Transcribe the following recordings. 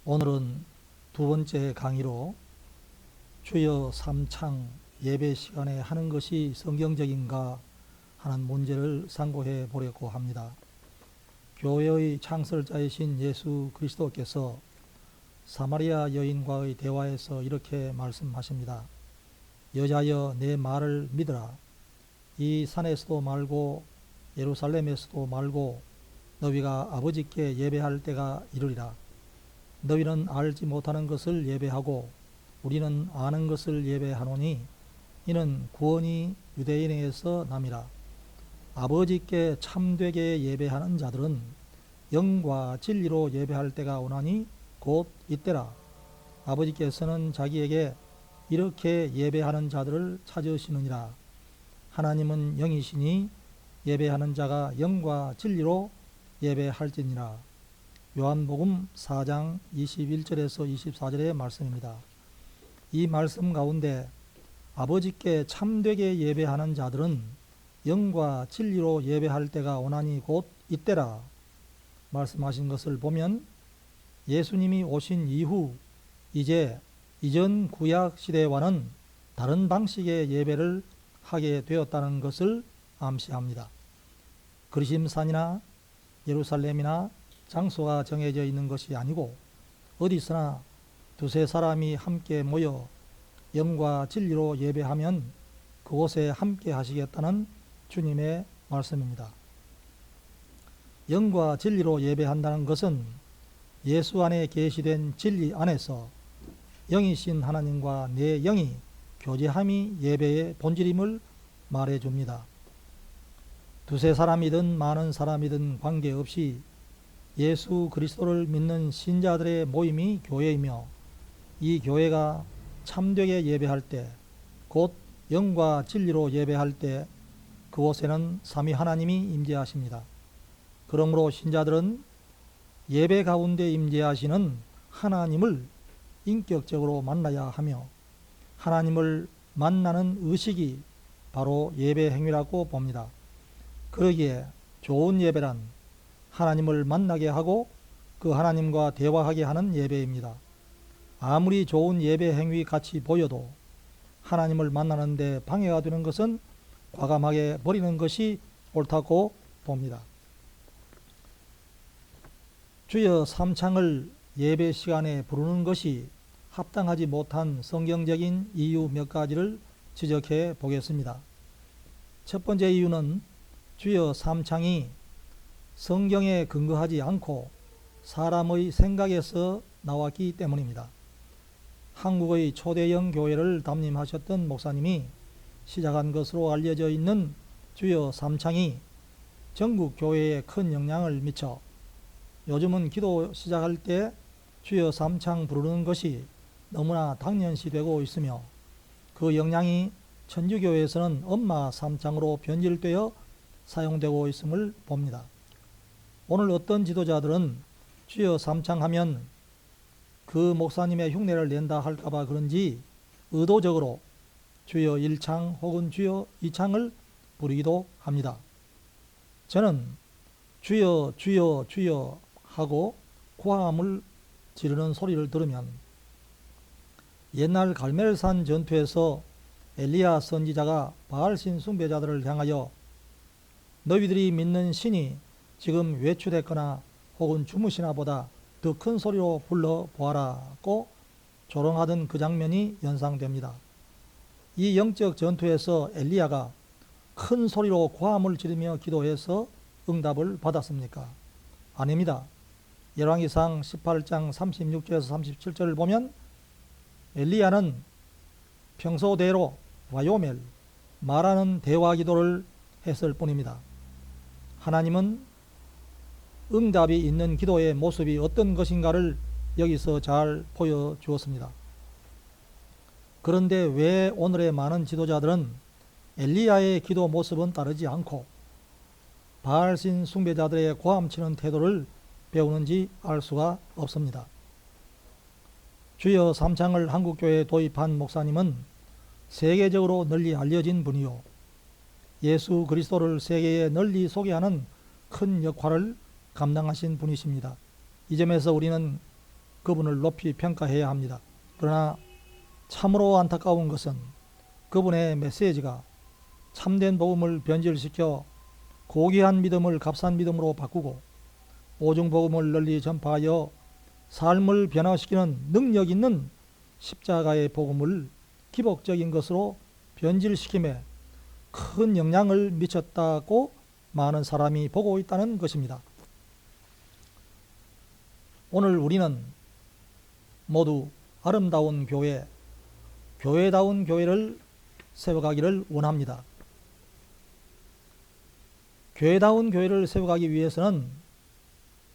오늘은 두 번째 강의로 주여 삼창 예배 시간에 하는 것이 성경적인가 하는 문제를 상고해 보려고 합니다. 교회의 창설자이신 예수 그리스도께서 사마리아 여인과의 대화에서 이렇게 말씀하십니다. 여자여 내 말을 믿으라. 이 산에서도 말고 예루살렘에서도 말고 너희가 아버지께 예배할 때가 이르리라. 너희는 알지 못하는 것을 예배하고 우리는 아는 것을 예배하노니 이는 구원이 유대인에게서 남이라. 아버지께 참되게 예배하는 자들은 영과 진리로 예배할 때가 오나니 곧 이때라. 아버지께서는 자기에게 이렇게 예배하는 자들을 찾으시느니라. 하나님은 영이시니 예배하는 자가 영과 진리로 예배할지니라. 요한복음 4장 21절에서 24절의 말씀입니다. 이 말씀 가운데 아버지께 참되게 예배하는 자들은 영과 진리로 예배할 때가 오나니 곧 이때라 말씀하신 것을 보면 예수님이 오신 이후 이제 이전 구약 시대와는 다른 방식의 예배를 하게 되었다는 것을 암시합니다. 그리심산이나 예루살렘이나 장소가 정해져 있는 것이 아니고 어디서나 두세 사람이 함께 모여 영과 진리로 예배하면 그곳에 함께 하시겠다는 주님의 말씀입니다. 영과 진리로 예배한다는 것은 예수 안에 계시된 진리 안에서 영이신 하나님과 내 영이 교제함이 예배의 본질임을 말해줍니다. 두세 사람이든 많은 사람이든 관계없이 예수 그리스도를 믿는 신자들의 모임이 교회이며 이 교회가 참되게 예배할 때, 곧 영과 진리로 예배할 때 그곳에는 삼위 하나님이 임재하십니다. 그러므로 신자들은 예배 가운데 임재하시는 하나님을 인격적으로 만나야 하며 하나님을 만나는 의식이 바로 예배 행위라고 봅니다. 그러기에 좋은 예배란 하나님을 만나게 하고 그 하나님과 대화하게 하는 예배입니다. 아무리 좋은 예배 행위 같이 보여도 하나님을 만나는데 방해가 되는 것은 과감하게 버리는 것이 옳다고 봅니다. 주여 삼창을 예배 시간에 부르는 것이 합당하지 못한 성경적인 이유 몇 가지를 지적해 보겠습니다. 첫 번째 이유는 주여 삼창이 성경에 근거하지 않고 사람의 생각에서 나왔기 때문입니다. 한국의 초대형 교회를 담임하셨던 목사님이 시작한 것으로 알려져 있는 주여 삼창이 전국 교회에 큰 영향을 미쳐 요즘은 기도 시작할 때 주여 삼창 부르는 것이 너무나 당연시되고 있으며 그 영향이 천주교회에서는 엄마 삼창으로 변질되어 사용되고 있음을 봅니다. 오늘 어떤 지도자들은 주여 삼창하면 그 목사님의 흉내를 낸다 할까봐 그런지 의도적으로 주여 1창 혹은 주여 2창을 부르기도 합니다. 저는 주여 주여 주여 하고 고함을 지르는 소리를 들으면 옛날 갈멜산 전투에서 엘리야 선지자가 바알신 숭배자들을 향하여 너희들이 믿는 신이 지금 외출했거나 혹은 주무시나 보다 더 큰 소리로 불러 보아라고 조롱하던 그 장면이 연상됩니다. 이 영적 전투에서 엘리야가 큰 소리로 고함을 지르며 기도해서 응답을 받았습니까? 아닙니다. 열왕기상 18장 36절에서 37절을 보면 엘리야는 평소대로 와요멜 말하는 대화 기도를 했을 뿐입니다. 하나님은 응답이 있는 기도의 모습이 어떤 것인가를 여기서 잘 보여주었습니다. 그런데 왜 오늘의 많은 지도자들은 엘리야의 기도 모습은 따르지 않고 바알신 숭배자들의 고함치는 태도를 배우는지 알 수가 없습니다. 주여 삼창을 한국교회에 도입한 목사님은 세계적으로 널리 알려진 분이요 예수 그리스도를 세계에 널리 소개하는 큰 역할을 감당하신 분이십니다. 이 점에서 우리는 그분을 높이 평가해야 합니다. 그러나 참으로 안타까운 것은 그분의 메시지가 참된 복음을 변질시켜 고귀한 믿음을 값싼 믿음으로 바꾸고 오중 복음을 널리 전파하여 삶을 변화시키는 능력 있는 십자가의 복음을 기복적인 것으로 변질시킴에 큰 영향을 미쳤다고 많은 사람이 보고 있다는 것입니다. 오늘 우리는 모두 아름다운 교회, 교회다운 교회를 세워가기를 원합니다. 교회다운 교회를 세워가기 위해서는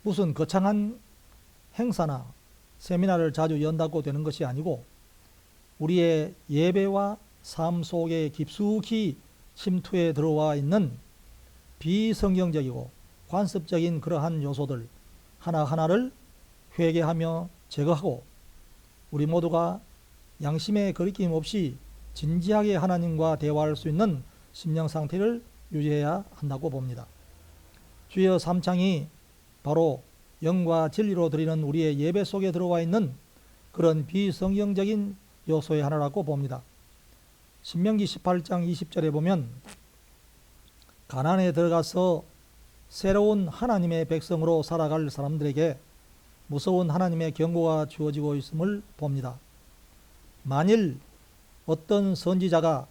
무슨 거창한 행사나 세미나를 자주 연다고 되는 것이 아니고 우리의 예배와 삶 속에 깊숙이 침투해 들어와 있는 비성경적이고 관습적인 그러한 요소들 하나하나를 회개하며 제거하고 우리 모두가 양심의 거리낌 없이 진지하게 하나님과 대화할 수 있는 심령 상태를 유지해야 한다고 봅니다. 주여 삼창이 바로 영과 진리로 드리는 우리의 예배 속에 들어와 있는 그런 비성경적인 요소의 하나라고 봅니다. 신명기 18장 20절에 보면 가나안에 들어가서 새로운 하나님의 백성으로 살아갈 사람들에게 무서운 하나님의 경고가 주어지고 있음을 봅니다. 만일 어떤 선지자가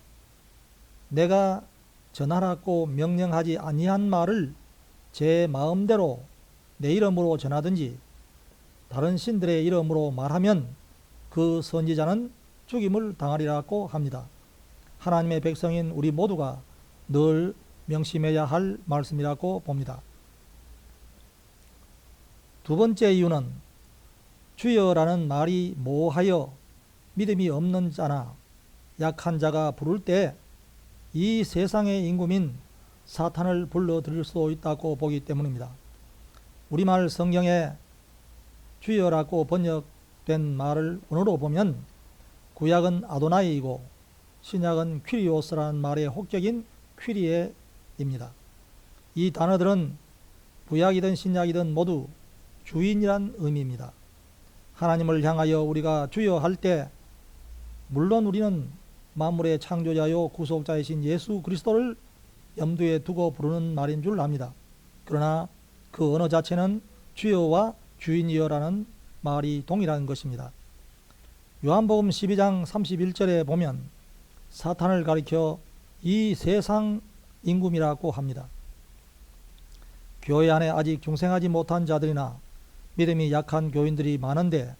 내가 전하라고 명령하지 아니한 말을 제 마음대로 내 이름으로 전하든지 다른 신들의 이름으로 말하면 그 선지자는 죽임을 당하리라고 합니다. 하나님의 백성인 우리 모두가 늘 명심해야 할 말씀이라고 봅니다. 두 번째 이유는 주여라는 말이 모호하여 믿음이 없는 자나 약한 자가 부를 때 이 세상의 임금인 사탄을 불러들일 수도 있다고 보기 때문입니다. 우리말 성경에 주여라고 번역된 말을 원어로 보면 구약은 아도나이이고 신약은 퀴리오스라는 말의 혹격인 퀴리에입니다. 이 단어들은 구약이든 신약이든 모두 주인이란 의미입니다. 하나님을 향하여 우리가 주여 할 때 물론 우리는 만물의 창조자요 구속자이신 예수 그리스도를 염두에 두고 부르는 말인 줄 압니다. 그러나 그 언어 자체는 주여와 주인이여라는 말이 동일한 것입니다. 요한복음 12장 31절에 보면 사탄을 가리켜 이 세상 임금이라고 합니다. 교회 안에 아직 중생하지 못한 자들이나 믿음이 약한 교인들이 많은데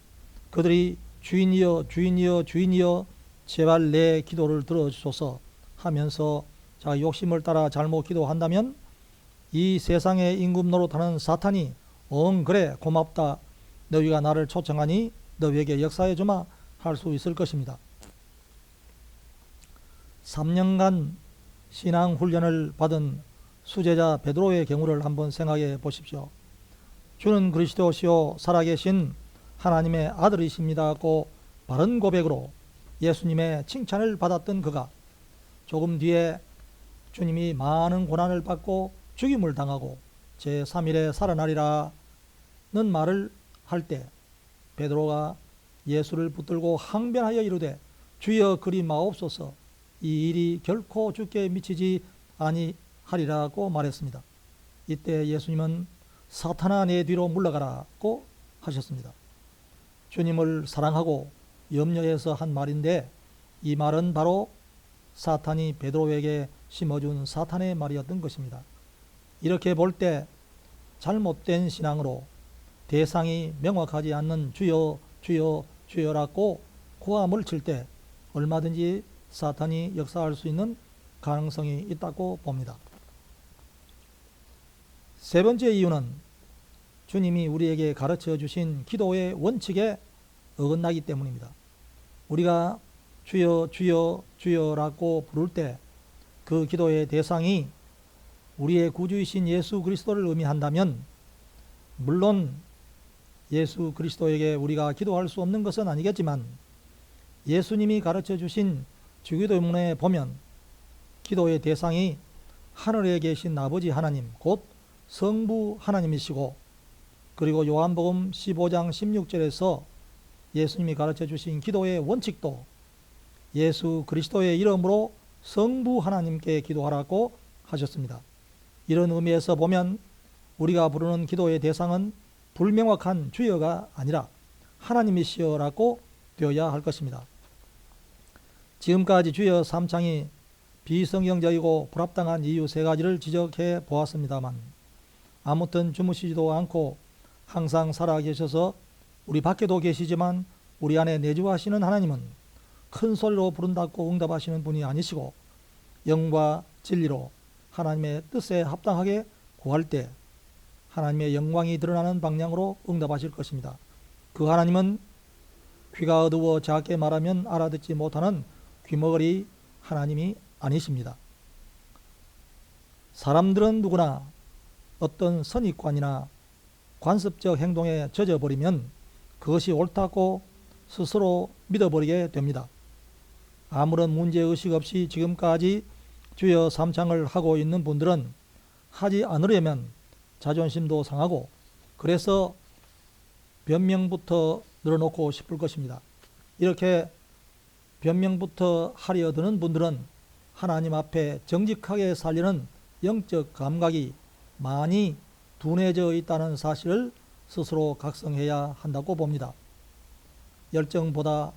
그들이 주인이여 주인이여 주인이여 제발 내 기도를 들어주소서 하면서 자기 욕심을 따라 잘못 기도한다면 이 세상의 임금 노릇하는 사탄이 그래 고맙다 너희가 나를 초청하니 너희에게 역사해 주마 할 수 있을 것입니다. 3년간 신앙훈련을 받은 수제자 베드로의 경우를 한번 생각해 보십시오. 주는 그리스도시요 살아계신 하나님의 아들이십니다고 바른 고백으로 예수님의 칭찬을 받았던 그가 조금 뒤에 주님이 많은 고난을 받고 죽임을 당하고 제3일에 살아나리라는 말을 할 때 베드로가 예수를 붙들고 항변하여 이르되 주여 그리 마옵소서 이 일이 결코 주께 미치지 아니하리라고 말했습니다. 이때 예수님은 사탄아 내 뒤로 물러가라고 하셨습니다. 주님을 사랑하고 염려해서 한 말인데 이 말은 바로 사탄이 베드로에게 심어준 사탄의 말이었던 것입니다. 이렇게 볼 때 잘못된 신앙으로 대상이 명확하지 않는 주여 주여 주여라고 고함을 칠 때 얼마든지 사탄이 역사할 수 있는 가능성이 있다고 봅니다. 세 번째 이유는 주님이 우리에게 가르쳐 주신 기도의 원칙에 어긋나기 때문입니다. 우리가 주여 주여 주여라고 부를 때 그 기도의 대상이 우리의 구주이신 예수 그리스도를 의미한다면 물론 예수 그리스도에게 우리가 기도할 수 없는 것은 아니겠지만 예수님이 가르쳐 주신 주기도문에 보면 기도의 대상이 하늘에 계신 아버지 하나님 곧 성부 하나님이시고 그리고 요한복음 15장 16절에서 예수님이 가르쳐 주신 기도의 원칙도 예수 그리스도의 이름으로 성부 하나님께 기도하라고 하셨습니다. 이런 의미에서 보면 우리가 부르는 기도의 대상은 불명확한 주여가 아니라 하나님이시여라고 되어야 할 것입니다. 지금까지 주여 삼창이 비성경적이고 불합당한 이유 세 가지를 지적해 보았습니다만 아무튼 주무시지도 않고 항상 살아계셔서 우리 밖에도 계시지만 우리 안에 내주하시는 하나님은 큰 소리로 부른다고 응답하시는 분이 아니시고 영과 진리로 하나님의 뜻에 합당하게 구할 때 하나님의 영광이 드러나는 방향으로 응답하실 것입니다. 그 하나님은 귀가 어두워 작게 말하면 알아듣지 못하는 귀머거리 하나님이 아니십니다. 사람들은 누구나 어떤 선입관이나 관습적 행동에 젖어버리면 그것이 옳다고 스스로 믿어버리게 됩니다. 아무런 문제의식 없이 지금까지 주여 삼창을 하고 있는 분들은 하지 않으려면 자존심도 상하고 그래서 변명부터 늘어놓고 싶을 것입니다. 이렇게 변명부터 하려 드는 분들은 하나님 앞에 정직하게 살리는 영적 감각이 많이 둔해져 있다는 사실을 스스로 각성해야 한다고 봅니다. 열정보다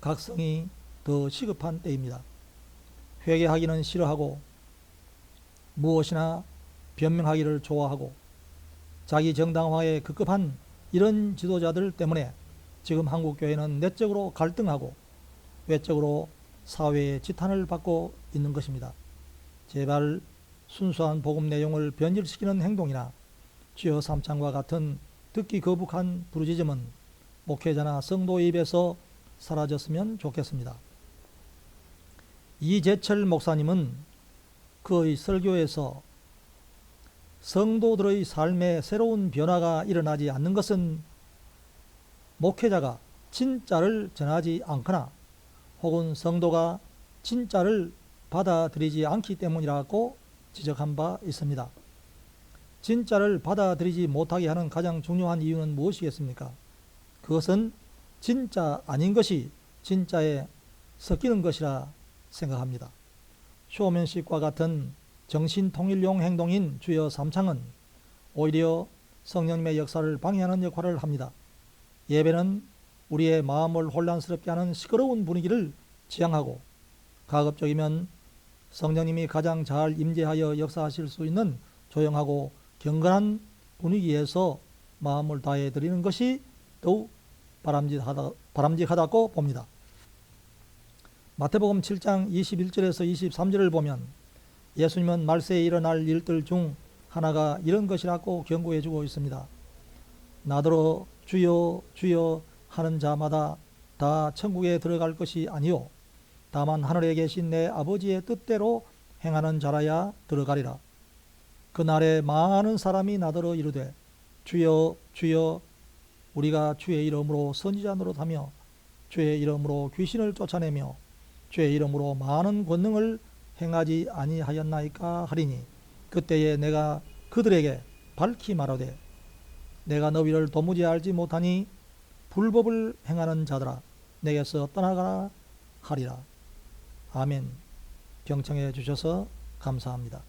각성이 더 시급한 때입니다. 회개하기는 싫어하고 무엇이나 변명하기를 좋아하고 자기 정당화에 급급한 이런 지도자들 때문에 지금 한국교회는 내적으로 갈등하고 외적으로 사회의 지탄을 받고 있는 것입니다. 제발 순수한 복음 내용을 변질시키는 행동이나 주여 삼창과 같은 듣기 거북한 부르짖음은 목회자나 성도의 입에서 사라졌으면 좋겠습니다. 이재철 목사님은 그의 설교에서 성도들의 삶에 새로운 변화가 일어나지 않는 것은 목회자가 진짜를 전하지 않거나 혹은 성도가 진짜를 받아들이지 않기 때문이라고 지적한 바 있습니다. 진짜를 받아들이지 못하게 하는 가장 중요한 이유는 무엇이겠습니까? 그것은 진짜 아닌 것이 진짜에 섞이는 것이라 생각합니다. 쇼맨십과 같은 정신통일용 행동인 주여 삼창은 오히려 성령님의 역사를 방해하는 역할을 합니다. 예배는 우리의 마음을 혼란스럽게 하는 시끄러운 분위기를 지향하고 가급적이면 성령님이 가장 잘 임재하여 역사하실 수 있는 조용하고 경건한 분위기에서 마음을 다해 드리는 것이 더욱 바람직하다고 봅니다. 마태복음 7장 21절에서 23절을 보면 예수님은 말세에 일어날 일들 중 하나가 이런 것이라고 경고해 주고 있습니다. 나더러 주여 주여 하는 자마다 다 천국에 들어갈 것이 아니요 다만 하늘에 계신 내 아버지의 뜻대로 행하는 자라야 들어가리라. 그날에 많은 사람이 나더러 이르되 주여 주여 우리가 주의 이름으로 선지자 노릇하며 주의 이름으로 귀신을 쫓아내며 주의 이름으로 많은 권능을 행하지 아니하였나이까 하리니 그때에 내가 그들에게 밝히 말하되 내가 너희를 도무지 알지 못하니 불법을 행하는 자들아 내게서 떠나가라 하리라. 아멘. 경청해 주셔서 감사합니다.